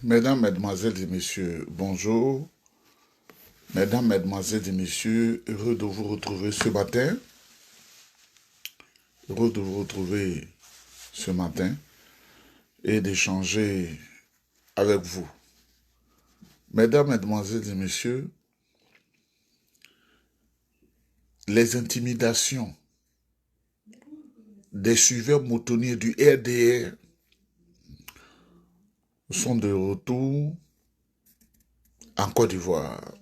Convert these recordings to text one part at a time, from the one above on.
Mesdames, Mesdemoiselles et Messieurs, bonjour. Mesdames, Mesdemoiselles et Messieurs, heureux de vous retrouver ce matin. Heureux de vous retrouver ce matin et d'échanger avec vous. Mesdames, Mesdemoiselles et Messieurs, les intimidations des suiveurs moutonniers du RDR sont de retour en Côte d'Ivoire.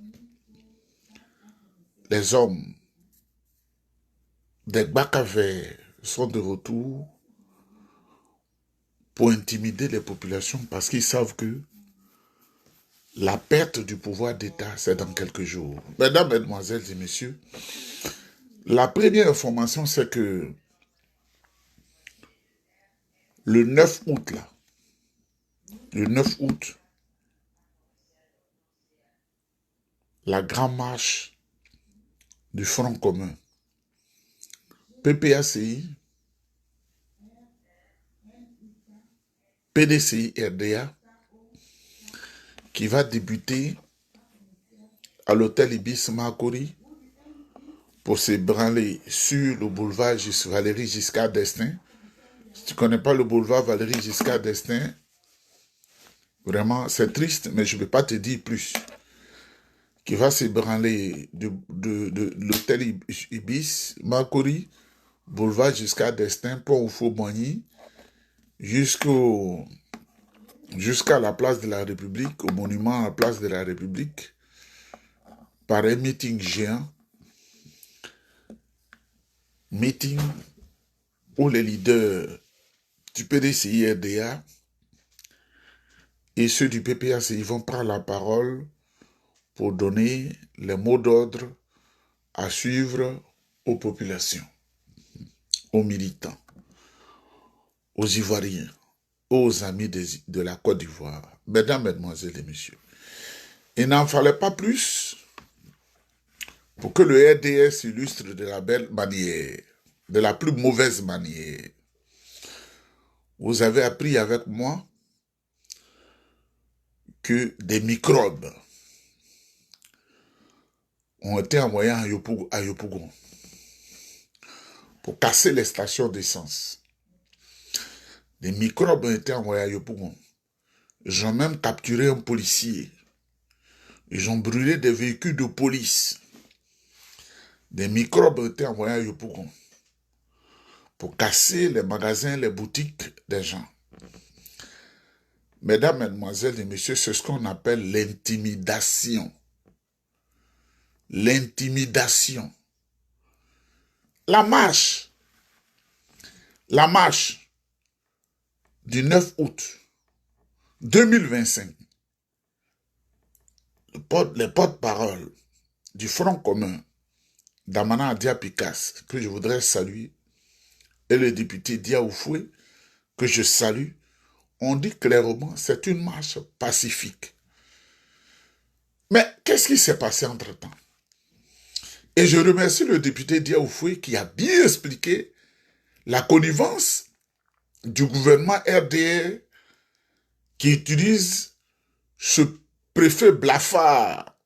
Les hommes des Bakavers sont de retour pour intimider les populations parce qu'ils savent que la perte du pouvoir d'État, c'est dans quelques jours. Mesdames, Mesdemoiselles et Messieurs, la première information, c'est que le 9 août, le 9 août, la grande marche du Front commun, PPACI, PDCI, RDA, qui va débuter à l'hôtel Ibis Makori pour s'ébranler sur le boulevard Valéry Giscard d'Estaing. Si tu ne connais pas le boulevard Valéry Giscard d'Estaing, vraiment c'est triste, mais je ne vais pas te dire plus. Qui va s'ébranler de l'hôtel Ibis Makori, boulevard Giscard d'Estaing, pont Oufo-Boigny, jusqu'à la place de la République, au monument à la place de la République, par un meeting géant, meeting où les leaders du PDCI-RDA et ceux du PPACI vont prendre la parole pour donner les mots d'ordre à suivre aux populations, aux militants, aux Ivoiriens, aux amis de la Côte d'Ivoire. Mesdames, Mesdemoiselles et Messieurs, il n'en fallait pas plus pour que le RDS s'illustre de la belle manière, de la plus mauvaise manière. Vous avez appris avec moi que des microbes ont été envoyés à Yopougon pour casser les stations d'essence. Des microbes ont été envoyés à Yopougon. Ils ont même capturé un policier. Ils ont brûlé des véhicules de police. Des microbes ont été envoyés à Yopougon pour casser les magasins, les boutiques des gens. Mesdames, Mesdemoiselles et Messieurs, c'est ce qu'on appelle l'intimidation. L'intimidation. La marche du 9 août 2025, les porte-paroles du Front commun, Damana Adia-Pikas, que je voudrais saluer, et le député Dia Oufoué, que je salue, on dit clairement c'est une marche pacifique. Mais qu'est-ce qui s'est passé entre-temps? Et je remercie le député Dia Oufoué qui a bien expliqué la connivence du gouvernement RDR qui utilise ce préfet blafard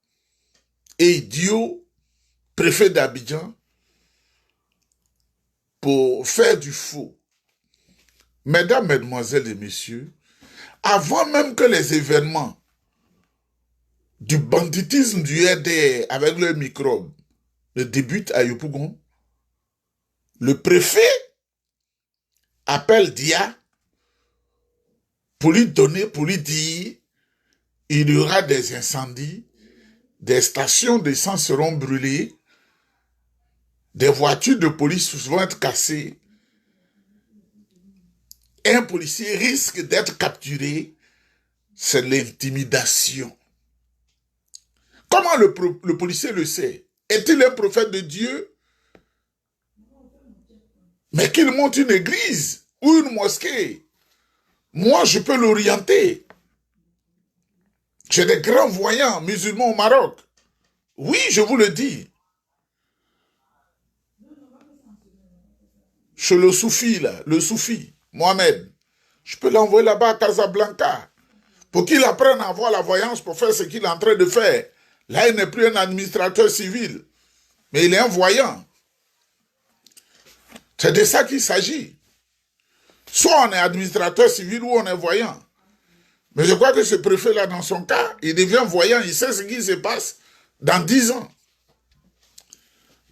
et idiot, préfet d'Abidjan, pour faire du faux. Mesdames, Mesdemoiselles et Messieurs, avant même que les événements du banditisme du RDR avec leurs microbes ne débutent à Yopougon, le préfet appelle Dia pour lui donner, pour lui dire, il y aura des incendies, des stations d'essence seront brûlées, des voitures de police vont être cassées, un policier risque d'être capturé. C'est l'intimidation. Comment le policier le sait? Est-il un prophète de Dieu? Mais qu'il monte une église ou une mosquée, moi je peux l'orienter. J'ai des grands voyants musulmans au Maroc. Oui, je vous le dis. Chez le soufi, là, le soufi, Mohamed. Je peux l'envoyer là-bas à Casablanca pour qu'il apprenne à avoir la voyance pour faire ce qu'il est en train de faire. Là, il n'est plus un administrateur civil, mais il est un voyant. C'est de ça qu'il s'agit. Soit on est administrateur civil ou on est voyant. Mais je crois que ce préfet-là, dans son cas, il devient voyant, il sait ce qui se passe dans 10 ans.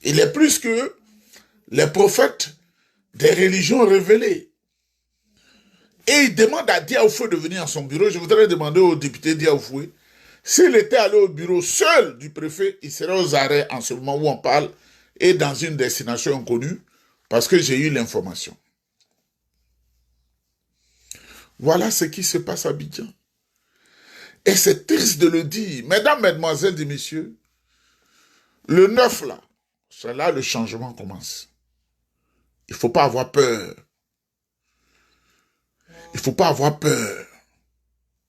Il est plus que les prophètes des religions révélées. Et il demande à Diaoufoué de venir à son bureau. Je voudrais demander au député Diaoufoué, s'il était allé au bureau seul du préfet, il serait aux arrêts en ce moment où on parle et dans une destination inconnue, parce que j'ai eu l'information. Voilà ce qui se passe à Abidjan. Et c'est triste de le dire. Mesdames, mesdemoiselles et messieurs, le 9 là, c'est là le changement commence. Il ne faut pas avoir peur. Il ne faut pas avoir peur.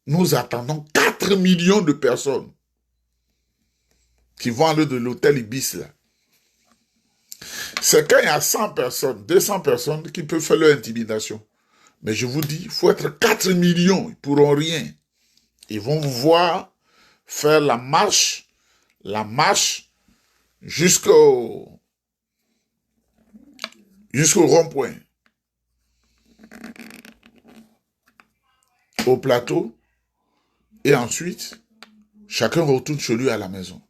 Nous attendons 4 millions de personnes qui vont aller de l'hôtel Ibis là. C'est quand il y a 100 personnes, 200 personnes qui peuvent faire leur intimidation. Mais je vous dis, il faut être 4 millions, ils ne pourront rien. Ils vont vous voir faire la marche jusqu'au rond-point, au plateau, et ensuite, chacun retourne chez lui à la maison.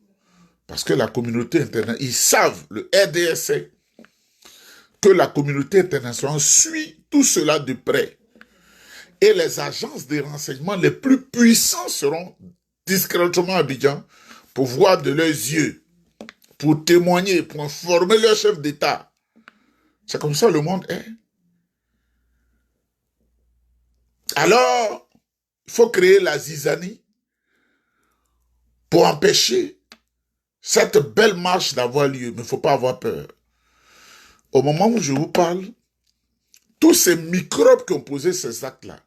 Parce que la communauté internationale, ils savent, le RDS sait, que la communauté internationale suit tout cela de près. Et les agences de renseignement les plus puissants seront discrètement à Abidjan pour voir de leurs yeux, pour témoigner, pour informer leur chef d'État. C'est comme ça le monde est. Alors, il faut créer la zizanie pour empêcher cette belle marche d'avoir lieu. Mais il ne faut pas avoir peur. Au moment où je vous parle, tous ces microbes qui ont posé ces actes-là,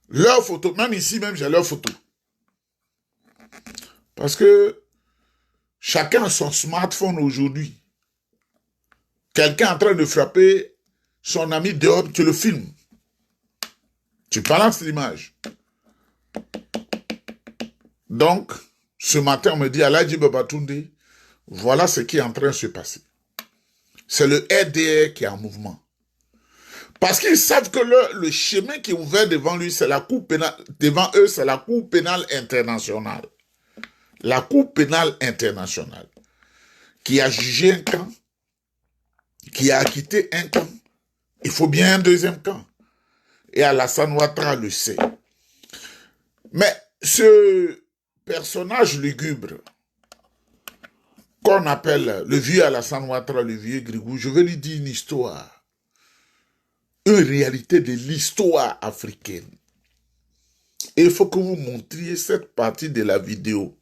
leurs photos, même ici même, j'ai leurs photos. Parce que chacun a son smartphone aujourd'hui. Quelqu'un en train de frapper son ami dehors, tu le filmes. Tu balances l'image. Donc, ce matin, on me dit, Aladji Babatunde, voilà ce qui est en train de se passer. C'est le RDR qui est en mouvement. Parce qu'ils savent que le chemin qui est ouvert devant lui, c'est la Cour pénale, devant eux, c'est la Cour pénale internationale. La Cour pénale internationale, qui a jugé un camp, qui a acquitté un camp, il faut bien un deuxième camp. Et Alassane Ouattara le sait. Mais ce personnage lugubre, qu'on appelle le vieux Alassane Ouattara, le vieux Grigou, je vais lui dire une histoire. Une réalité de l'histoire africaine. Et il faut que vous montriez cette partie de la vidéo.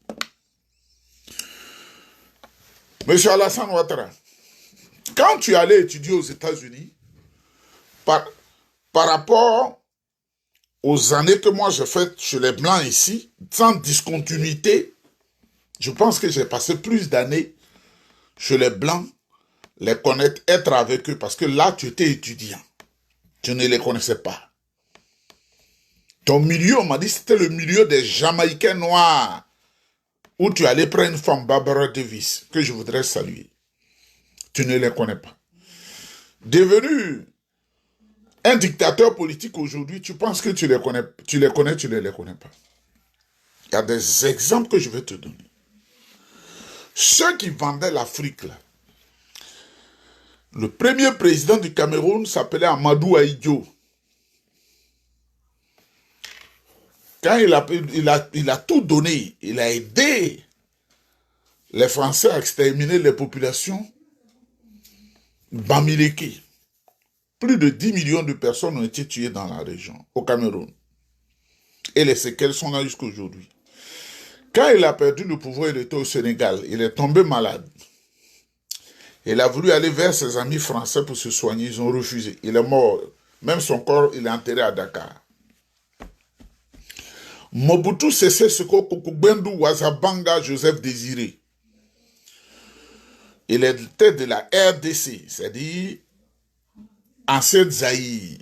Monsieur Alassane Ouattara, quand tu allais étudier aux États-Unis, par rapport aux années que moi j'ai faites chez les Blancs ici, sans discontinuité, je pense que j'ai passé plus d'années chez les Blancs, les connaître, être avec eux, parce que là, tu étais étudiant. Tu ne les connaissais pas. Ton milieu, on m'a dit, c'était le milieu des Jamaïcains noirs, où tu allais prendre une femme, Barbara Davis, que je voudrais saluer. Tu ne les connais pas. Devenu un dictateur politique aujourd'hui, tu penses que tu les connais, tu ne les connais pas. Il y a des exemples que je vais te donner. Ceux qui vendaient l'Afrique, là, le premier président du Cameroun s'appelait Amadou Ahidjo. Quand il a tout donné, il a aidé les Français à exterminer les populations Bamileke. Plus de 10 millions de personnes ont été tuées dans la région, au Cameroun. Et les séquelles sont là jusqu'à aujourd'hui. Quand il a perdu le pouvoir, il était au Sénégal. Il est tombé malade. Il a voulu aller vers ses amis français pour se soigner. Ils ont refusé. Il est mort. Même son corps, il est enterré à Dakar. Mobutu Sese Seko Kukubendu Wazabanga Joseph Désiré. Il était de la RDC, c'est-à-dire ancien Zaïre.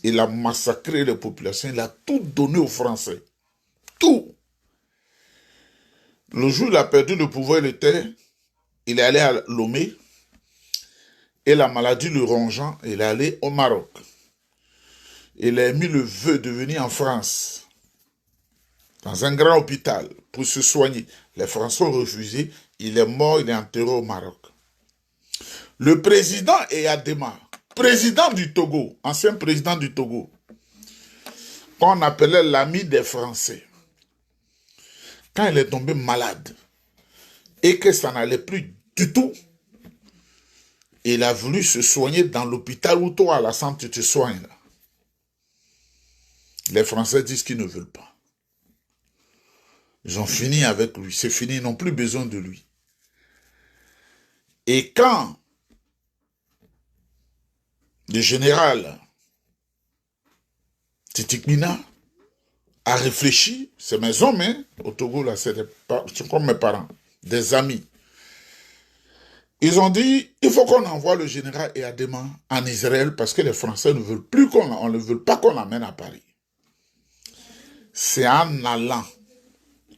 Il a massacré les populations. Il a tout donné aux Français. Tout. Le jour où il a perdu le pouvoir, il est allé à Lomé. Et la maladie le rongeant, il est allé au Maroc. Il a émis le vœu de venir en France, dans un grand hôpital, pour se soigner. Les Français ont refusé. Il est mort, il est enterré au Maroc. Le président Eyadema, président du Togo, ancien président du Togo, qu'on appelait l'ami des Français, quand il est tombé malade et que ça n'allait plus du tout, il a voulu se soigner dans l'hôpital où toi, à la santé, tu te soignes. Là. Les Français disent qu'ils ne veulent pas. Ils ont fini avec lui. C'est fini, ils n'ont plus besoin de lui. Et quand le général Titikmina a réfléchi, c'est mes hommes, hein, au Togo, là, c'est comme mes parents, des amis. Ils ont dit, il faut qu'on envoie le général Eyadema en Israël parce que les Français ne veulent plus on ne veut pas qu'on l'amène à Paris. C'est en allant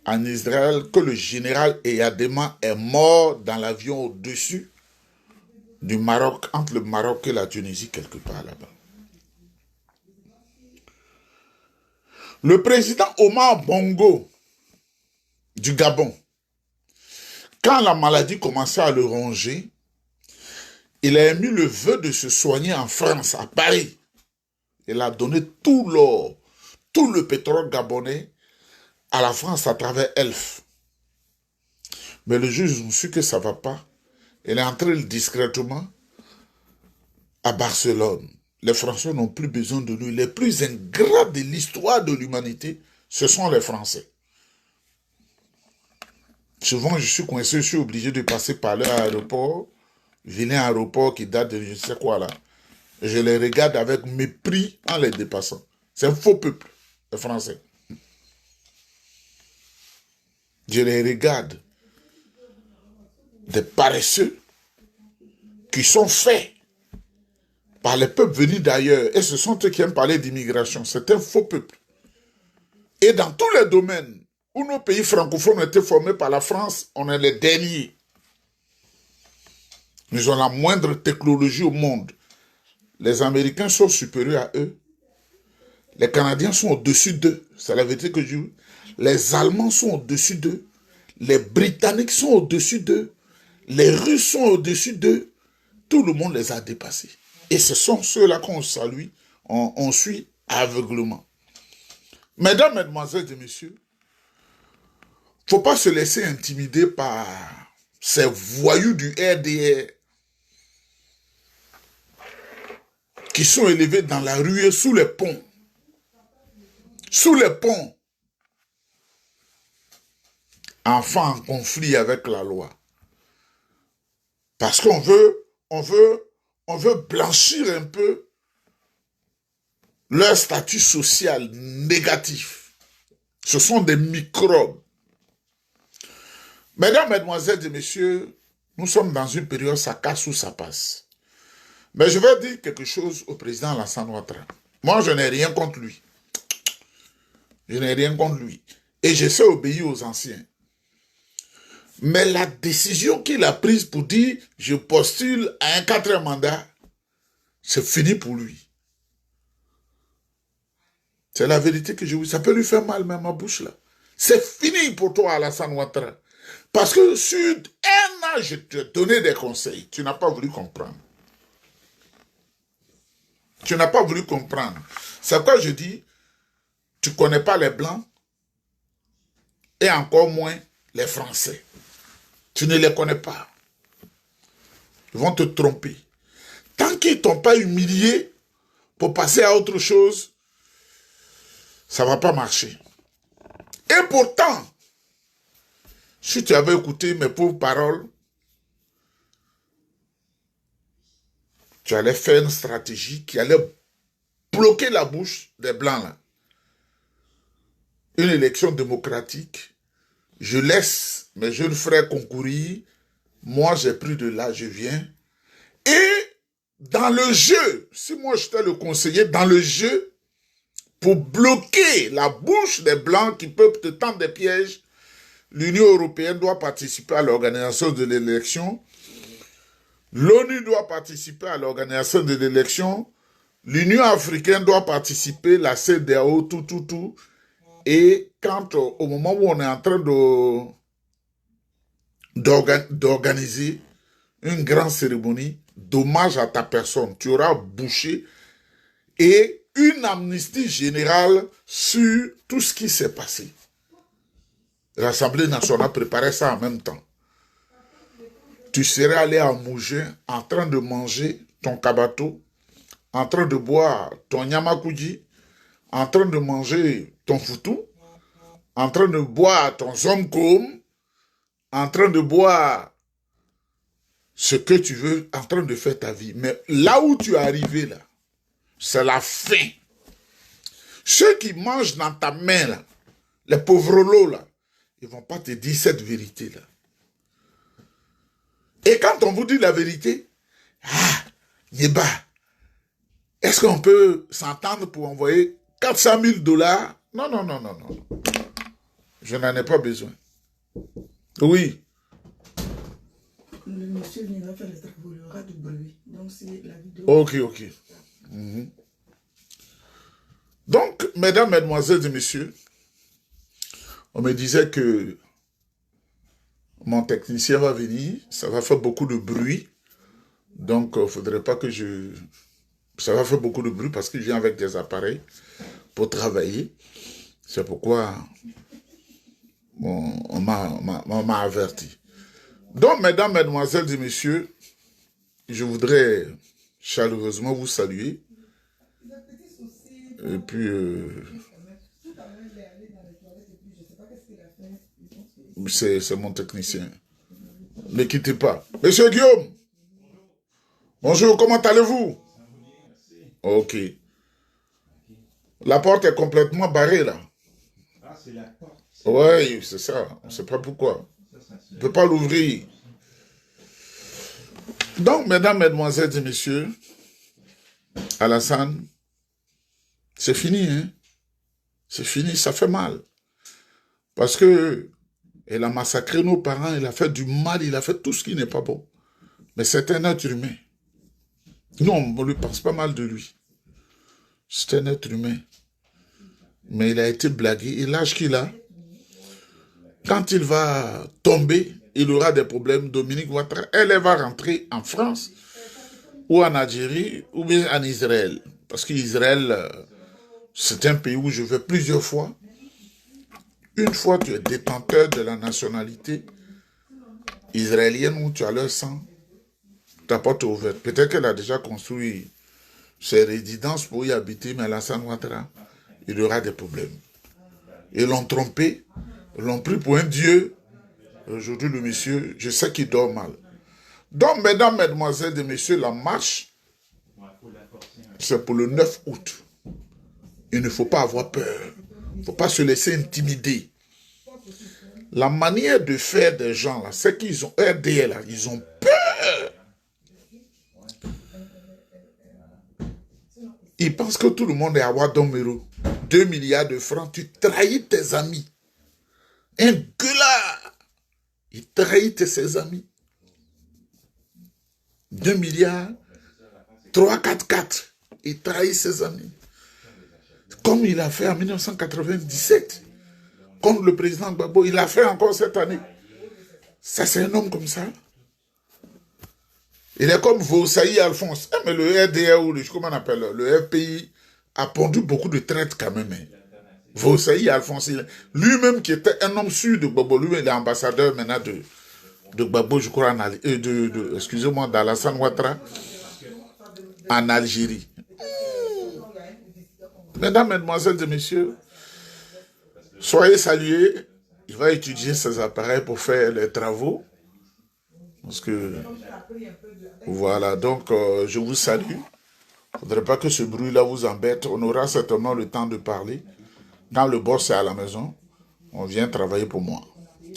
en Israël que le général Eyadema est mort dans l'avion au-dessus du Maroc, entre le Maroc et la Tunisie, quelque part là-bas. Le président Omar Bongo du Gabon, quand la maladie commençait à le ronger, il a émis le vœu de se soigner en France, à Paris. Il a donné tout l'or, tout le pétrole gabonais à la France à travers Elf. Mais le juge a su que ça ne va pas. Il est entré discrètement à Barcelone. Les Français n'ont plus besoin de lui. Les plus ingrats de l'histoire de l'humanité, ce sont les Français. Souvent, je suis coincé, je suis obligé de passer par leur aéroport, vilain aéroport qui date de je ne sais quoi là. Je les regarde avec mépris en les dépassant. C'est un faux peuple, les Français. Je les regarde. Des paresseux qui sont faits par les peuples venus d'ailleurs. Et ce sont eux qui aiment parler d'immigration. C'est un faux peuple. Et dans tous les domaines où nos pays francophones ont été formés par la France, on est les derniers. Ils ont la moindre technologie au monde. Les Américains sont supérieurs à eux. Les Canadiens sont au-dessus d'eux. C'est la vérité que je dis. Les Allemands sont au-dessus d'eux. Les Britanniques sont au-dessus d'eux. Les Russes sont au-dessus d'eux. Tout le monde les a dépassés. Et ce sont ceux-là qu'on salue, on suit aveuglement. Mesdames, mesdemoiselles et messieurs, il ne faut pas se laisser intimider par ces voyous du RDR qui sont élevés dans la rue sous les ponts. Sous les ponts. Enfants en conflit avec la loi. Parce qu'on veut blanchir un peu leur statut social négatif. Ce sont des microbes. Mesdames, mesdemoiselles et messieurs, nous sommes dans une période ça casse ou ça passe. Mais je vais dire quelque chose au président Alassane Ouattara. Moi, je n'ai rien contre lui. Je n'ai rien contre lui. Et je sais obéir aux anciens. Mais la décision qu'il a prise pour dire « je postule à un 4e mandat », c'est fini pour lui. C'est la vérité que je vous dis. Ça peut lui faire mal même ma bouche là. C'est fini pour toi Alassane Ouattara. Parce que sur un an, je te donnais des conseils. Tu n'as pas voulu comprendre. Tu n'as pas voulu comprendre. C'est pourquoi je dis, tu ne connais pas les Blancs et encore moins les Français. Tu ne les connais pas. Ils vont te tromper. Tant qu'ils ne t'ont pas humilié pour passer à autre chose, ça ne va pas marcher. Et pourtant, si tu avais écouté mes pauvres paroles, tu allais faire une stratégie qui allait bloquer la bouche des Blancs là. Une élection démocratique, je laisse mes jeunes frères concourir, moi j'ai pris de là, je viens. Et dans le jeu, si moi j'étais le conseiller, dans le jeu, pour bloquer la bouche des Blancs qui peuvent te tendre des pièges, l'Union européenne doit participer à l'organisation de l'élection. L'ONU doit participer à l'organisation de l'élection. L'Union africaine doit participer, la CEDEAO, tout. Et quand, au moment où on est en train d'organiser une grande cérémonie d'hommage à ta personne, tu auras bouché et une amnistie générale sur tout ce qui s'est passé. L'Assemblée nationale préparait ça en même temps. Tu serais allé à Mougin en train de manger ton kabato, en train de boire ton nyamakuji, en train de manger ton foutou, en train de boire ton zomkom, en train de boire ce que tu veux, en train de faire ta vie. Mais là où tu es arrivé, là, c'est la faim. Ceux qui mangent dans ta main, là, les pauvres lots, là, ils ne vont pas te dire cette vérité-là. Et quand on vous dit la vérité, Nieba, est-ce qu'on peut s'entendre pour envoyer 400 000 $? Non. Je n'en ai pas besoin. Oui. Le monsieur viendra faire les travaux, il y aura du bruit. Donc c'est la vidéo. Ok. Donc, mesdames, mesdemoiselles et messieurs, on me disait que mon technicien va venir, ça va faire beaucoup de bruit. Donc, il ne faudrait pas que je... Ça va faire beaucoup de bruit parce que je viens avec des appareils pour travailler. C'est pourquoi on m'a averti. Donc, mesdames, mesdemoiselles et messieurs, je voudrais chaleureusement vous saluer. Et puis, c'est mon technicien. Ne quittez pas. Monsieur Guillaume, bonjour, comment allez-vous? Ok. La porte est complètement barrée, là. Ah, c'est la porte. Oui, c'est ça. On ne sait pas pourquoi. On ne peut pas l'ouvrir. Donc, mesdames, mesdemoiselles et messieurs, Alassane, c'est fini, hein? C'est fini, ça fait mal. Parce que elle a massacré nos parents, elle a fait du mal, il a fait tout ce qui n'est pas bon. Mais c'est un être humain. Nous, on ne lui pense pas mal de lui. C'est un être humain. Mais il a été blagué. Et l'âge qu'il a, quand il va tomber, il aura des problèmes. Dominique Ouattara, elle va rentrer en France, ou en Algérie, ou bien en Israël. Parce qu'Israël, c'est un pays où je vais plusieurs fois. Une fois tu es détenteur de la nationalité israélienne où tu as leur sang, ta porte est ouverte. Peut-être qu'elle a déjà construit ses résidences pour y habiter, mais Alassane Ouattara, il aura des problèmes. Ils l'ont trompé, ils l'ont pris pour un dieu. Aujourd'hui, le monsieur, je sais qu'il dort mal. Donc, mesdames, mesdemoiselles et messieurs, la marche, c'est pour le 9 août. Il ne faut pas avoir peur. Il ne faut pas se laisser intimider. La manière de faire des gens, là, c'est qu'ils ont RDL, là, ils ont peur. Ils pensent que tout le monde est à Ouaddomero. 2 milliards de francs, tu trahis tes amis. Un gueulard, il trahit ses amis. 2 milliards, 3, 4, 4, il trahit ses amis. Comme il a fait en 1997. Comme le président Gbagbo, il a fait encore cette année. Ça, c'est un homme comme ça. Il est comme Vossaï Alphonse. Mais le RDA ou comment on appelle, le FPI a pondu beaucoup de traites quand même. Vossaï Alphonse, lui-même qui était un homme sûr de Gbagbo, lui, il est ambassadeur maintenant de Gbagbo, je crois, excusez-moi, d'Alassane Ouattara en Algérie. Mesdames, mesdemoiselles et messieurs, soyez salués. Il va utiliser ses appareils pour faire les travaux. Parce que, voilà, donc je vous salue. Il ne faudrait pas que ce bruit-là vous embête. On aura certainement le temps de parler. Quand le boss est à la maison, on vient travailler pour moi.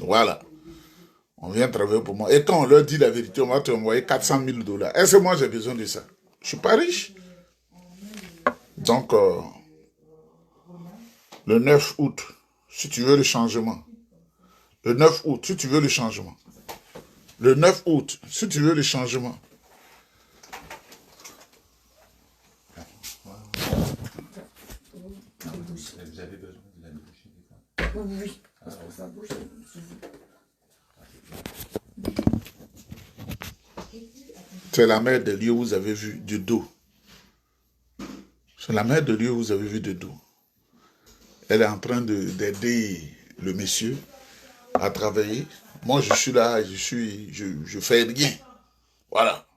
Voilà. On vient travailler pour moi. Et quand on leur dit la vérité, on va te envoyer 400 000 $. Est-ce que moi j'ai besoin de ça? Je ne suis pas riche. Donc, Le 9 août, si tu veux le changement. Le 9 août, si tu veux le changement. Le 9 août, si tu veux le changement. Vous avez besoin de la déboucher des fois? Oui, parce que ça bouge souvent. C'est la mère de lieu où vous avez vu du dos. C'est la mère de lieu où vous avez vu de dos. Elle est en train d'aider le monsieur à travailler. Moi, je suis là, je fais rien. Voilà.